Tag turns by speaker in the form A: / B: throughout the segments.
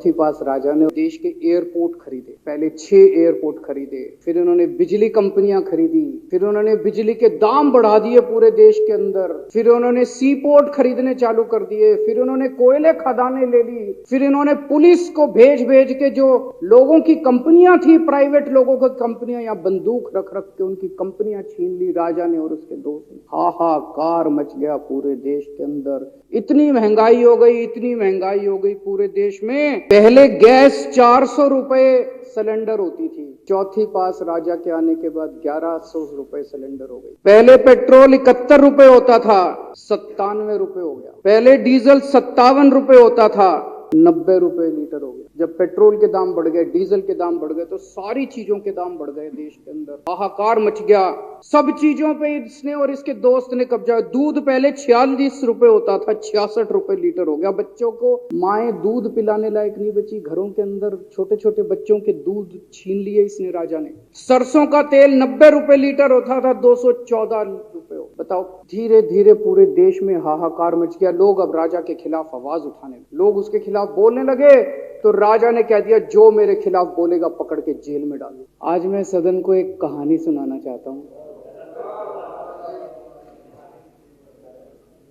A: चौथी पास राजा ने देश के एयरपोर्ट खरीदे। पहले 6 एयरपोर्ट खरीदे, फिर उन्होंने बिजली कंपनियां खरीदी, फिर उन्होंने बिजली के दाम बढ़ा दिए पूरे देश के अंदर, फिर उन्होंने सी पोर्ट खरीदने चालू कर दिए, फिर उन्होंने कोयले खदानें ले ली, फिर इन्होंने पुलिस को भेज भेज के जो लोगों की कंपनियां थी, प्राइवेट लोगों की कंपनियां, या बंदूक रख रख के उनकी कंपनियां छीन ली राजा ने और उसके दोस्त ने। हाहाकार मच गया पूरे देश के अंदर। इतनी महंगाई हो गई, इतनी महंगाई हो गई पूरे देश में। पहले गैस 400 रुपए सिलेंडर होती थी, चौथी पास राजा के आने के बाद 1100 रुपए सिलेंडर हो गई। पहले पेट्रोल 71 रुपए होता था, 97 रुपए हो गया। पहले डीजल 57 रुपए होता था, 90 रुपए लीटर हो गया। जब पेट्रोल के दाम बढ़ गए, डीजल के दाम बढ़ गए, तो सारी चीजों के दाम बढ़ गए देश के अंदर। हाहाकार मच गया। सब चीजों पे इसने और इसके दोस्त ने कब्जा। दूध पहले 46 रुपए होता था, 66 रुपए लीटर हो गया। बच्चों को माएं दूध पिलाने लायक नहीं बची, घरों के अंदर छोटे छोटे बच्चों के दूध छीन लिए इसने राजा ने। सरसों का तेल 90 रुपए लीटर होता था, 214 रुपए हो। बताओ, धीरे धीरे पूरे देश में हाहाकार मच गया। लोग अब राजा के खिलाफ आवाज उठाने लगे, लोग उसके खिलाफ बोलने लगे, तो राजा ने कह दिया जो मेरे खिलाफ बोलेगा पकड़ के जेल में डालो। आज मैं सदन को एक कहानी सुनाना चाहता हूं।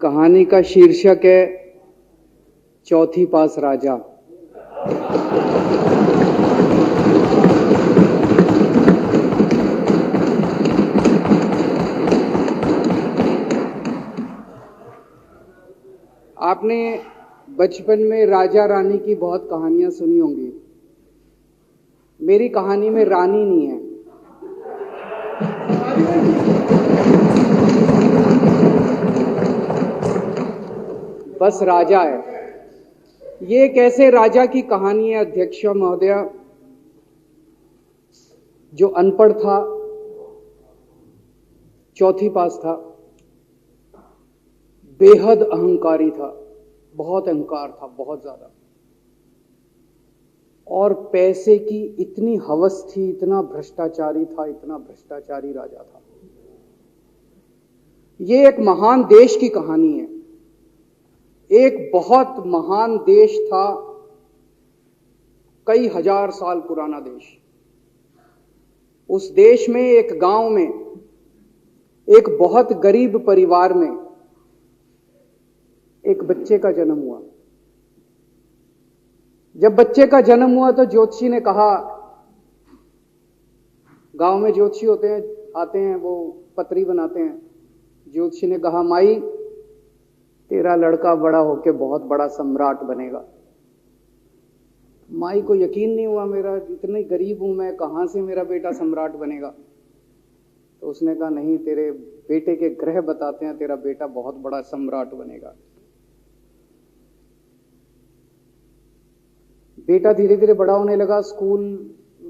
A: कहानी का शीर्षक है चौथी पास राजा। आपने बचपन में राजा रानी की बहुत कहानियां सुनी होंगी। मेरी कहानी में रानी नहीं है, बस राजा है। ये कैसे राजा की कहानी है अध्यक्ष महोदया, जो अनपढ़ था, चौथी पास था, बेहद अहंकारी था, बहुत अहंकार था, बहुत ज्यादा, और पैसे की इतनी हवस थी, इतना भ्रष्टाचारी था, इतना भ्रष्टाचारी राजा था। ये एक महान देश की कहानी है। एक बहुत महान देश था, कई हजार साल पुराना देश। उस देश में एक गांव में एक बहुत गरीब परिवार में एक बच्चे का जन्म हुआ। जब बच्चे का जन्म हुआ तो ज्योतिषी ने कहा, गांव में ज्योतिषी होते हैं, आते हैं, वो पत्री बनाते हैं। ज्योतिषी ने कहा, माई तेरा लड़का बड़ा होके बहुत बड़ा सम्राट बनेगा। माई को यकीन नहीं हुआ, मेरा इतने गरीब हूं मैं, कहां से मेरा बेटा सम्राट बनेगा। तो उसने कहा, नहीं, तेरे बेटे के ग्रह बताते हैं तेरा बेटा बहुत बड़ा सम्राट बनेगा। बेटा धीरे धीरे बड़ा होने लगा। स्कूल,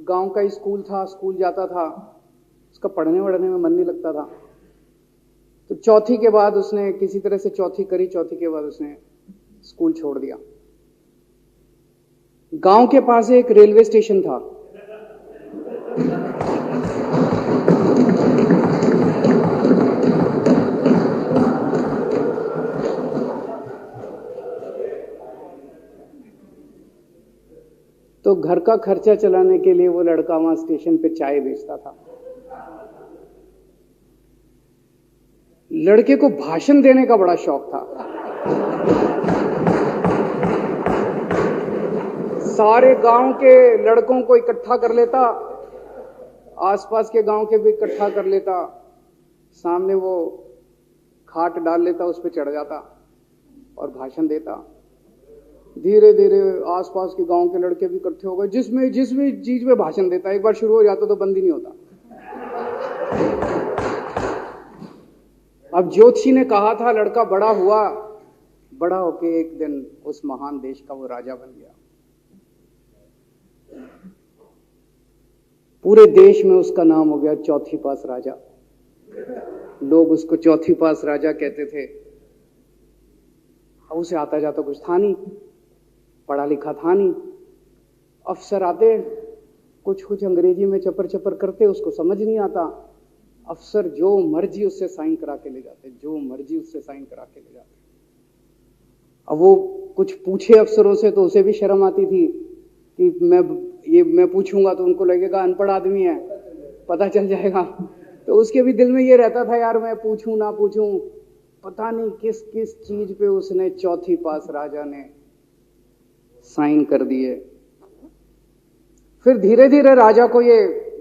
A: गांव का ही स्कूल था, स्कूल जाता था, उसका पढ़ने वढ़ने में मन नहीं लगता था। तो चौथी के बाद उसने किसी तरह से चौथी करी, चौथी के बाद उसने स्कूल छोड़ दिया। गांव के पास एक रेलवे स्टेशन था। तो घर का खर्चा चलाने के लिए वो लड़का वहां स्टेशन पे चाय बेचता था। लड़के को भाषण देने का बड़ा शौक था। सारे गांव के लड़कों को इकट्ठा कर लेता, आसपास के गांव के भी इकट्ठा कर लेता, सामने वो खाट डाल लेता, उस पर चढ़ जाता और भाषण देता। धीरे धीरे आसपास के गांव के लड़के भी इकट्ठे हो गए। जिस भी चीज में भाषण देता, एक बार शुरू हो जाता तो बंद ही नहीं होता। अब ज्योतिषी ने कहा था, लड़का बड़ा हुआ, बड़ा होके एक दिन उस महान देश का वो राजा बन गया। पूरे देश में उसका नाम हो गया चौथी पास राजा। लोग उसको चौथी पास राजा कहते थे। अब उसे आता जाता कुछ था नहीं, पढ़ा लिखा था नहीं। अफसर आते, कुछ कुछ अंग्रेजी में चपर चपर करते, उसको समझ नहीं आता। अफसर जो मर्जी उससे साइन करा के ले जाते, जो मर्जी उससे साइन करा के ले जाते। अब वो कुछ पूछे अफसरों से तो उसे भी शर्म आती थी, कि मैं पूछूंगा तो उनको लगेगा अनपढ़ आदमी है, पता चल जाएगा। तो उसके भी दिल में ये रहता था यार मैं पूछूं ना पूछूं। पता नहीं किस किस चीज पे उसने चौथी पास राजा ने साइन कर दिए। फिर धीरे धीरे राजा को ये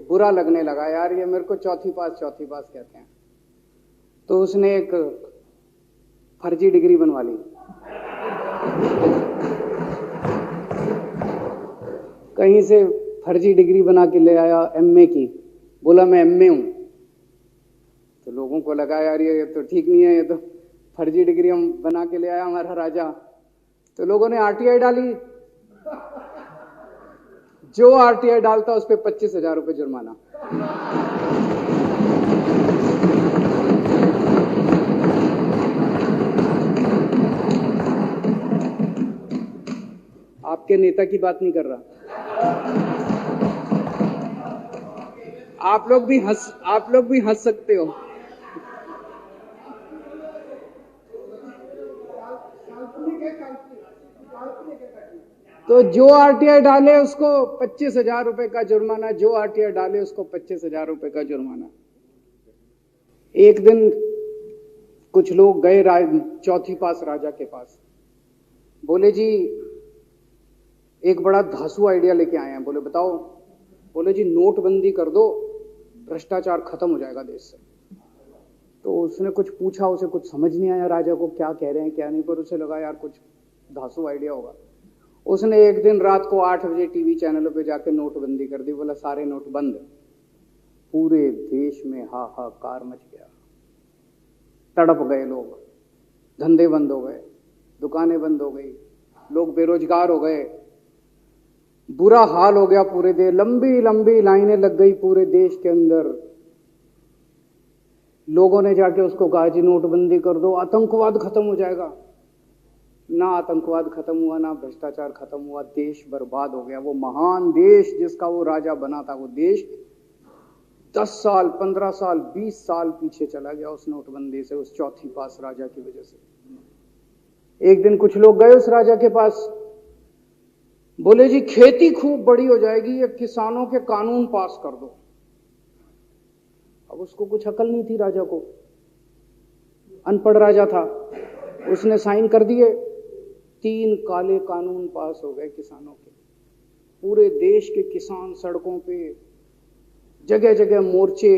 A: बुरा लगने लगा, यार ये मेरे को चौथी पास कहते हैं। तो उसने एक फर्जी डिग्री बनवा ली, कहीं से फर्जी डिग्री बना के ले आया एमए की। बोला मैं एमए हूं। तो लोगों को लगा यार ये तो ठीक नहीं है, ये तो फर्जी डिग्री हम बना के ले आया हमारा राजा। तो लोगों ने आरटीआई डाली। जो आरटीआई डालता उस पर 25,000 रुपये जुर्माना। आपके नेता की बात नहीं कर रहा। आप लोग भी हंस सकते हो। तो जो आरटीआई डाले उसको 25,000 रुपए का जुर्माना, जो आरटीआई डाले उसको 25,000 रुपए का जुर्माना। एक दिन कुछ लोग गए चौथी पास राजा के पास। बोले जी एक बड़ा धांसू आइडिया लेके आए हैं। बोले बताओ। बोले जी नोटबंदी कर दो, भ्रष्टाचार खत्म हो जाएगा देश से। तो उसने कुछ पूछा, उसे कुछ समझ नहीं आया राजा को क्या कह रहे हैं क्या नहीं, पर उसे लगा यार कुछ धांसू आइडिया होगा। उसने एक दिन रात को 8 बजे टीवी चैनलों पे जाके नोटबंदी कर दी। बोला सारे नोट बंद। पूरे देश में हाहाकार मच गया, तड़प गए लोग, धंधे बंद हो गए, दुकानें बंद हो गई, लोग बेरोजगार हो गए, बुरा हाल हो गया पूरे देश। लंबी लंबी लाइनें लग गई पूरे देश के अंदर। लोगों ने जाके उसको कहा जी नोटबंदी कर दो, आतंकवाद खत्म हो जाएगा। ना आतंकवाद खत्म हुआ, ना भ्रष्टाचार खत्म हुआ, देश बर्बाद हो गया। वो महान देश जिसका वो राजा बना था, वो देश 10 साल 15 साल 20 साल पीछे चला गया उस नोटबंदी से, उस चौथी पास राजा की वजह से। एक दिन कुछ लोग गए उस राजा के पास। बोले जी खेती खूब बड़ी हो जाएगी, ये किसानों के कानून पास कर दो। अब उसको कुछ अकल नहीं थी राजा को, अनपढ़ राजा था। उसने साइन कर दिए, 3 काले कानून पास हो गए किसानों के। पूरे देश के किसान सड़कों पे, जगह जगह मोर्चे,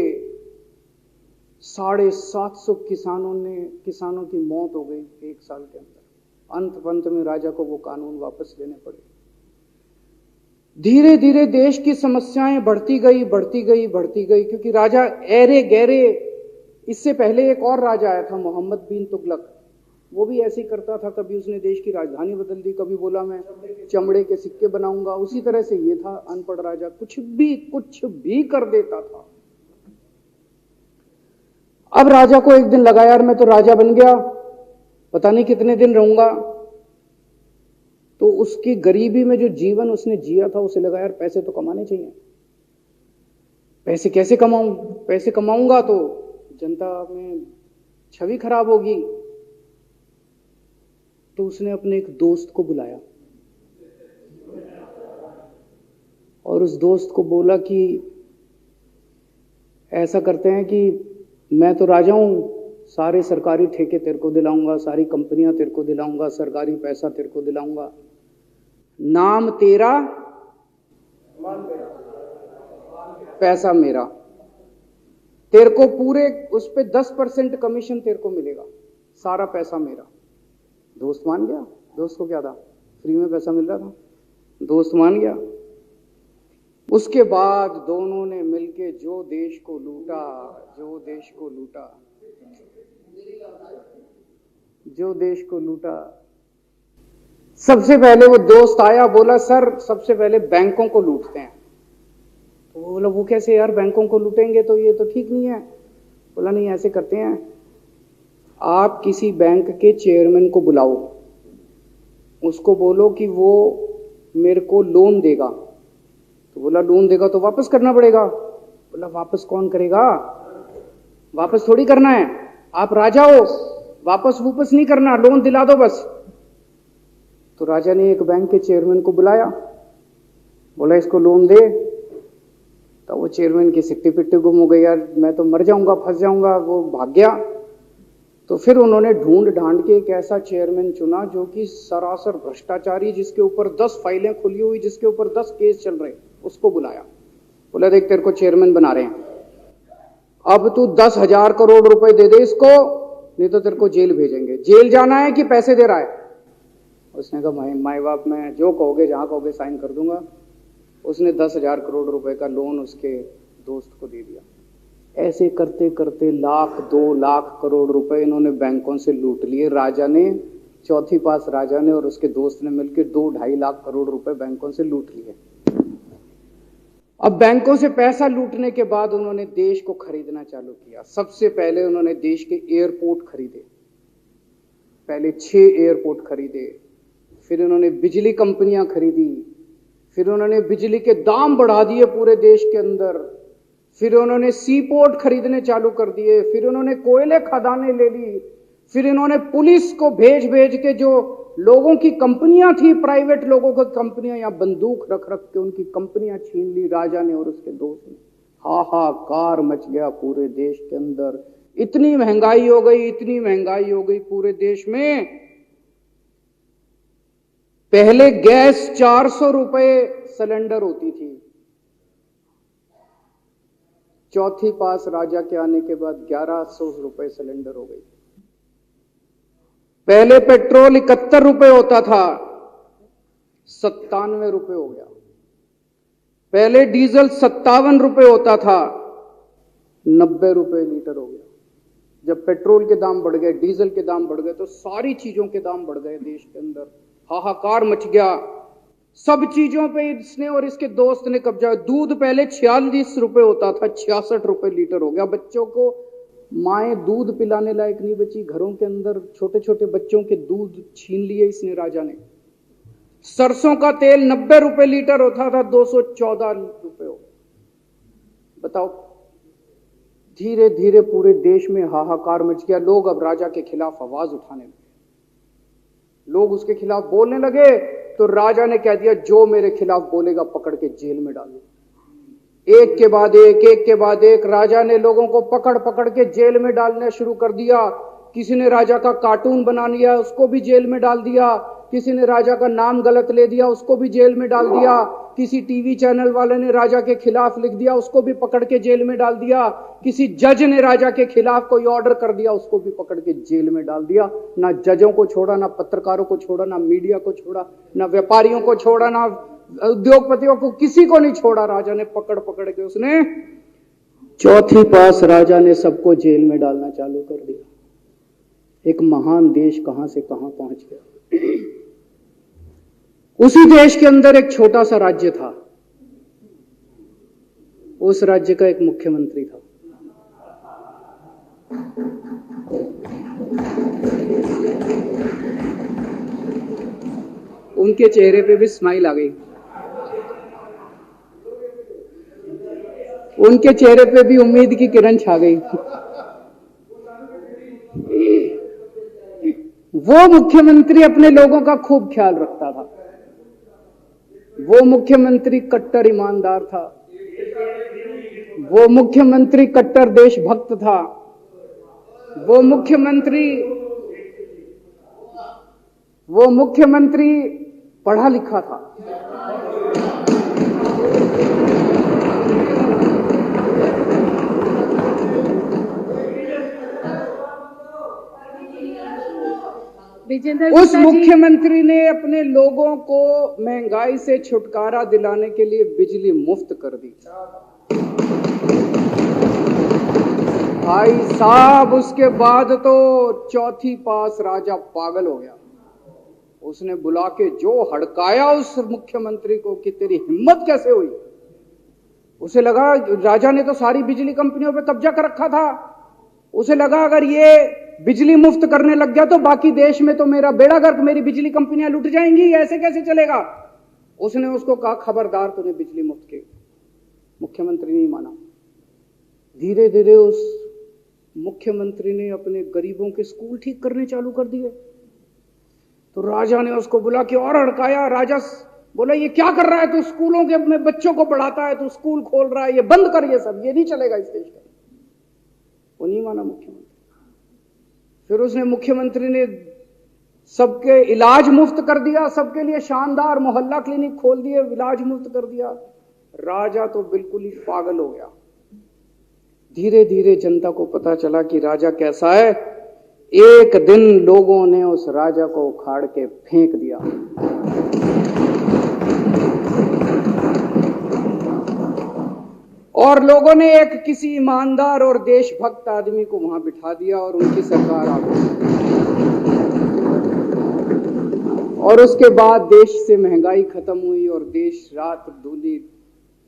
A: 750 किसानों की मौत हो गई 1 साल के अंदर। अंत में राजा को वो कानून वापस लेने पड़े। धीरे धीरे देश की समस्याएं बढ़ती गई, क्योंकि राजा ऐरे गहरे। इससे पहले एक और राजा आया था मोहम्मद बिन तुगलक, वो भी ऐसे ही करता था। कभी उसने देश की राजधानी बदल दी, कभी बोला मैं चमड़े के सिक्के बनाऊंगा। उसी तरह से ये था अनपढ़ राजा, कुछ भी कर देता था। अब राजा को एक दिन लगा यार मैं तो राजा बन गया, पता नहीं कितने दिन रहूंगा। तो उसकी गरीबी में जो जीवन उसने जिया था, उसे लगा यार पैसे तो कमाने चाहिए। पैसे कैसे कमाऊं? पैसे कमाऊंगा तो जनता में छवि खराब होगी। तो उसने अपने एक दोस्त को बुलाया और उस दोस्त को बोला कि ऐसा करते हैं कि मैं तो राजा हूं, सारे सरकारी ठेके तेरे को दिलाऊंगा, सारी कंपनियां तेरे को दिलाऊंगा, सरकारी पैसा तेरे को दिलाऊंगा। नाम तेरा, पैसा मेरा। तेरे को पूरे उस पे 10% कमीशन तेरे को मिलेगा, सारा पैसा मेरा। दोस्त मान गया। दोस्त को क्या था, फ्री में पैसा मिल रहा था, दोस्त मान गया। उसके बाद दोनों ने मिलके जो देश को लूटा। सबसे पहले वो दोस्त आया, बोला सर सबसे पहले बैंकों को लूटते हैं। तो वो बोला वो कैसे यार, बैंकों को लूटेंगे तो ये तो ठीक नहीं है। बोला नहीं ऐसे करते हैं, आप किसी बैंक के चेयरमैन को बुलाओ, उसको बोलो कि वो मेरे को लोन देगा। तो बोला लोन देगा तो वापस करना पड़ेगा। बोला वापस कौन करेगा, वापस थोड़ी करना है, आप राजा हो, वापस नहीं करना, लोन दिला दो बस। तो राजा ने एक बैंक के चेयरमैन को बुलाया बोला इसको लोन दे। तो वो चेयरमैन की सिट्टी पिट्टी गुम हो गई, यार मैं तो मर जाऊंगा, फंस जाऊंगा, वो भाग गया। तो फिर उन्होंने ढूंढ ढांड के एक ऐसा चेयरमैन चुना जो कि सरासर भ्रष्टाचारी, जिसके ऊपर 10 फाइलें खुली हुई, जिसके ऊपर 10 केस चल रहे, उसको बुलाया। बोला देख तेरे को चेयरमैन बना रहे हैं, अब तू 10,000 करोड़ रुपए दे दे इसको, नहीं तो तेरे को जेल भेजेंगे। जेल जाना है कि पैसे दे रहा है? उसने कहा माई बाप मैं जो कहोगे जहां कहोगे साइन कर दूंगा। उसने 10,000 करोड़ रुपए का लोन उसके दोस्त को दे दिया। ऐसे करते करते लाख 2 लाख करोड़ रुपए इन्होंने बैंकों से लूट लिए। राजा ने, चौथी पास राजा ने और उसके दोस्त ने मिलकर 2-2.5 लाख करोड़ रुपए बैंकों से लूट लिए। अब बैंकों से पैसा लूटने के बाद उन्होंने देश को खरीदना चालू किया। सबसे पहले उन्होंने देश के एयरपोर्ट खरीदे, पहले 6 एयरपोर्ट खरीदे, फिर उन्होंने बिजली कंपनियां खरीदी, फिर उन्होंने बिजली के दाम बढ़ा दिए पूरे देश के अंदर, फिर उन्होंने सी पोर्ट खरीदने चालू कर दिए, फिर उन्होंने कोयले खदानें ले ली, फिर इन्होंने पुलिस को भेज भेज के जो लोगों की कंपनियां थी, प्राइवेट लोगों की कंपनियां, या बंदूक रख रख के उनकी कंपनियां छीन ली राजा ने और उसके दोस्त ने। हाहाकार मच गया पूरे देश के अंदर। इतनी महंगाई हो गई, इतनी महंगाई हो गई पूरे देश में। पहले गैस 400 रुपए सिलेंडर होती थी, चौथी पास राजा के आने के बाद 1100 रुपए सिलेंडर हो गई। पहले पेट्रोल 71 रुपए होता था, 97 रुपए हो गया। पहले डीजल 57 रुपए होता था, 90 रुपए लीटर हो गया। जब पेट्रोल के दाम बढ़ गए, डीजल के दाम बढ़ गए, तो सारी चीजों के दाम बढ़ गए देश के अंदर। हाहाकार मच गया। सब चीजों पे इसने और इसके दोस्त ने कब्जा। दूध पहले 46 रुपए होता था, 66 रुपए लीटर हो गया। बच्चों को माएँ दूध पिलाने लायक नहीं बची, घरों के अंदर छोटे छोटे बच्चों के दूध छीन लिए इसने राजा ने। सरसों का तेल 90 रुपए लीटर होता था, 214 रुपए हो गया। बताओ, धीरे धीरे पूरे देश में हाहाकार मच गया। लोग अब राजा के खिलाफ आवाज उठाने लगे, लोग उसके खिलाफ बोलने लगे। तो राजा ने कह दिया जो मेरे खिलाफ बोलेगा पकड़ के जेल में डाल दो। एक के बाद एक राजा ने लोगों को पकड़ पकड़ के जेल में डालना शुरू कर दिया। किसी ने राजा का कार्टून बना लिया, उसको भी जेल में डाल दिया। किसी ने राजा का नाम गलत ले दिया, उसको भी जेल में डाल दिया। किसी टीवी चैनल वाले ने राजा के खिलाफ लिख दिया, उसको भी पकड़ के जेल में डाल दिया। किसी जज ने राजा के खिलाफ कोई ऑर्डर कर दिया, उसको भी पकड़ के जेल में डाल दिया। ना जजों को छोड़ा, ना पत्रकारों को छोड़ा, ना मीडिया को छोड़ा, ना व्यापारियों को छोड़ा, ना उद्योगपतियों को, किसी को नहीं छोड़ा। राजा ने पकड़ पकड़ के उसने चौथी पास राजा ने सबको जेल में डालना चालू कर दिया। एक महान देश कहां से कहां पहुंच गया। उसी देश के अंदर एक छोटा सा राज्य था, उस राज्य का एक मुख्यमंत्री था। उनके चेहरे पे भी स्माइल आ गई, उनके चेहरे पे भी उम्मीद की किरण छा गई। वो मुख्यमंत्री अपने लोगों का खूब ख्याल रखता था। वो मुख्यमंत्री कट्टर ईमानदार था। वो मुख्यमंत्री कट्टर देशभक्त था। वो मुख्यमंत्री पढ़ा लिखा था। उस मुख्यमंत्री ने अपने लोगों को महंगाई से छुटकारा दिलाने के लिए बिजली मुफ्त कर दी। भाई साहब, उसके बाद तो चौथी पास राजा पागल हो गया। उसने बुला के जो हड़काया उस मुख्यमंत्री को कि तेरी हिम्मत कैसे हुई। उसे लगा राजा ने तो सारी बिजली कंपनियों पे कब्जा कर रखा था। उसे लगा अगर ये बिजली मुफ्त करने लग गया तो बाकी देश में तो मेरा बेड़ा गर्क, मेरी बिजली कंपनियां लुट जाएंगी, ऐसे कैसे चलेगा। उसने उसको कहा खबरदार, तूने बिजली मुफ्त की। मुख्यमंत्री नहीं माना। धीरे धीरे उस मुख्यमंत्री ने अपने गरीबों के स्कूल ठीक करने चालू कर दिए। तो राजा ने उसको बुला के और हड़काया। राजा बोला ये क्या कर रहा है तू, स्कूलों के में बच्चों को पढ़ाता है, तू स्कूल खोल रहा है, ये बंद कर, ये सब, ये नहीं चलेगा इस देश का। वो नहीं माना मुख्यमंत्री। फिर उसने मुख्यमंत्री ने सबके इलाज मुफ्त कर दिया, सबके लिए शानदार मोहल्ला क्लिनिक खोल दिए, इलाज मुफ्त कर दिया। राजा तो बिल्कुल ही पागल हो गया। धीरे धीरे जनता को पता चला कि राजा कैसा है। एक दिन लोगों ने उस राजा को उखाड़ के फेंक दिया। और लोगों ने एक किसी ईमानदार और देशभक्त आदमी को वहां बिठा दिया और उनकी सरकार आ गई। और उसके बाद देश से महंगाई खत्म हुई और देश रात दूनी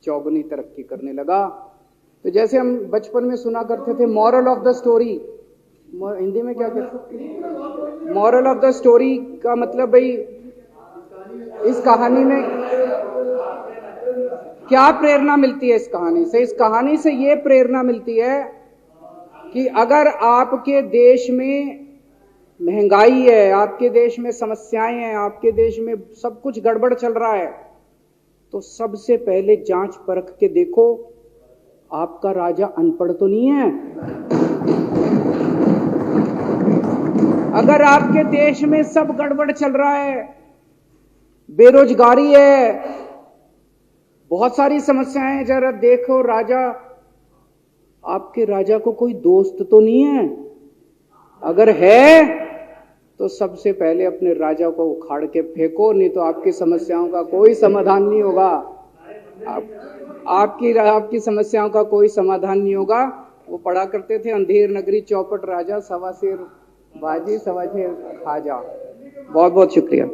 A: चौगुनी तरक्की करने लगा। तो जैसे हम बचपन में सुना करते थे, moral of the story, Hindi में क्या कहते, मॉरल ऑफ द स्टोरी का मतलब भाई इस कहानी में क्या प्रेरणा मिलती है। इस कहानी से, इस कहानी से ये प्रेरणा मिलती है कि अगर आपके देश में महंगाई है, आपके देश में समस्याएं हैं, आपके देश में सब कुछ गड़बड़ चल रहा है, तो सबसे पहले जांच परख के देखो आपका राजा अनपढ़ तो नहीं है। अगर आपके देश में सब गड़बड़ चल रहा है, बेरोजगारी है, बहुत सारी समस्याएं हैं, जरा देखो राजा, आपके राजा को कोई दोस्त तो नहीं है। अगर है तो सबसे पहले अपने राजा को उखाड़ के फेंको, नहीं तो आपकी समस्याओं का कोई समाधान नहीं होगा। आपकी समस्याओं का कोई समाधान नहीं होगा। वो पढ़ा करते थे, अंधेर नगरी चौपट राजा, सवा शेर बाजी सवा शेर खाजा। बहुत बहुत शुक्रिया।